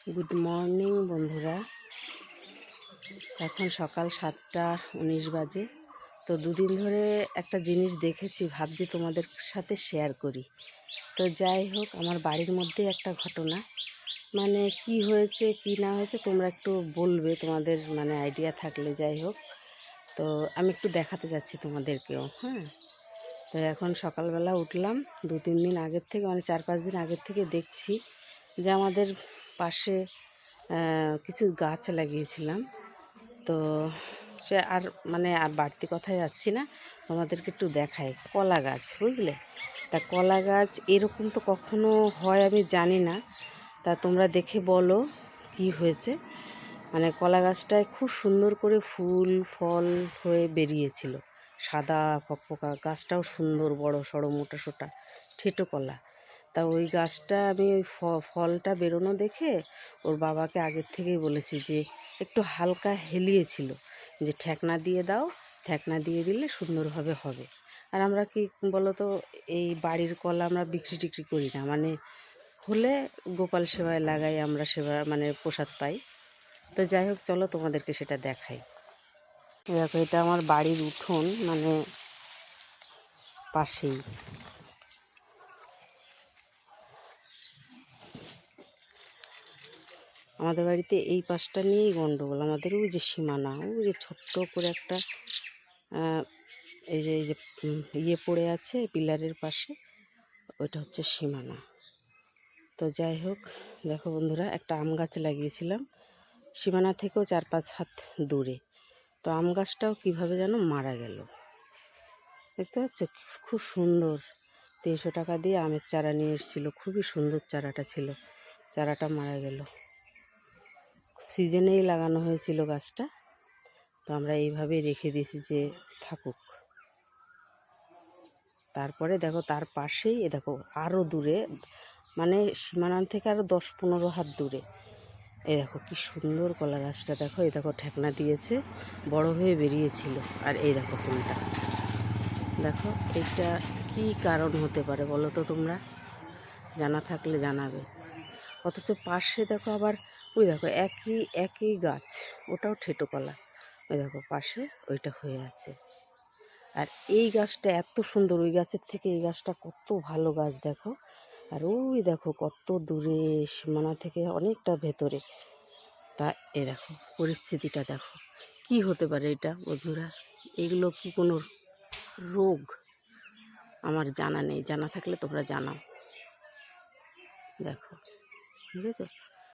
Good morning বন্ধুরা। এখন সকাল 7টা 19 বাজে। তো দুদিন ধরে একটা জিনিস দেখেছি, ভাবছি তোমাদের সাথে শেয়ার করি। তো যাই হোক, আমার বাড়ির মধ্যে একটা ঘটনা, মানে কি হয়েছে কি না হয়েছে তোমরা একটু বলবে, তোমাদের মানে আইডিয়া থাকলে। যাই হোক, তো আমি একটু দেখাতে যাচ্ছি তোমাদেরকেও। হ্যাঁ, তো এখন সকালবেলা উঠলাম, 2-3 দিন আগের থেকে, মানে 4-5 দিন আগের থেকে দেখছি যে আমাদের পাশে কিছু গাছ লাগিয়েছিলাম। তো সে আর মানে আর বাড়তি কথায় যাচ্ছি না, তোমাদেরকে একটু দেখাই। কলা গাছ, বুঝলে? তা কলা গাছ এরকম তো কখনো হয় আমি জানি না, তা তোমরা দেখে বলো কি হয়েছে। মানে কলা গাছটায় খুব সুন্দর করে ফুল ফল হয়ে বেরিয়েছিল, সাদা ফকফকা। গাছটাও সুন্দর, বড় সড়ো মোটা সোটা ঠেটো কলা। তা ওই গাছটা আমি ওই ফলটা বেরোনো দেখে ওর বাবাকে আগের থেকেই বলেছি যে একটু হালকা হেলিয়েছিল, যে ঠেকনা দিয়ে দাও, ঠেকনা দিয়ে দিলে সুন্দরভাবে হবে। আর আমরা কি বলো তো, এই বাড়ির কলা আমরা বিক্রি টিক্রি করি না, মানে হলে গোপাল সেবায় লাগাই আমরা, সেবা মানে প্রসাদ পাই। তো যাই হোক, চলো তোমাদেরকে সেটা দেখাই। দেখো, এটা আমার বাড়ির উঠোন, মানে পাশেই। আমাদের বাড়িতে এই পাশটা নিয়েই গন্ডগোল। আমাদের ওই যে সীমানা, ওই যে ছোট্ট করে একটা এই যে ইয়ে পড়ে আছে পিলারের পাশে, ওইটা হচ্ছে সীমানা। তো যাই হোক, দেখো বন্ধুরা, একটা আম গাছ লাগিয়েছিলাম সীমানা থেকেও 4-5 হাত দূরে। তো আম গাছটাও কীভাবে যেন মারা গেল, দেখতে পাচ্ছ? খুব সুন্দর, 300 টাকা দিয়ে আমের চারা নিয়ে এসেছিলো, খুবই সুন্দর চারাটা ছিল, চারাটা মারা গেল। সিজনেই লাগানো হয়েছিল গাছটা, তো আমরা এইভাবেই রেখে দিয়েছি যে থাকুক। তারপরে দেখো, তার পাশেই দেখো আরও দূরে, মানে সীমানা থেকে আরও 10-15 হাত দূরে, এই দেখো কি সুন্দর কলা গাছটা। দেখো, এই দেখো ঠেকনা দিয়েছে, বড় হয়ে বেরিয়েছিল। আর এই দেখো ফুলটা, দেখো এটা কি কারণ হতে পারে বলো তো তোমরা? জানা থাকলে জানাবে। অথচ পাশে দেখো আবার, ওই দেখো একই একই গাছ, ওটাও ঠেটো কলা। ওই দেখো পাশে ওইটা হয়ে আছে। আর এই গাছটা এত সুন্দর, ওই গাছের থেকে এই গাছটা কত ভালো গাছ দেখো। আর ওই দেখো কত দূরে, সীমানা থেকে অনেকটা ভেতরে। তা এ দেখো পরিস্থিতিটা, দেখো কি হতে পারে এটা বন্ধুরা? এগুলো কি কোনো রোগ? আমার জানা নেই, জানা থাকলে তোমরা জানাও। দেখো, ঠিক আছে?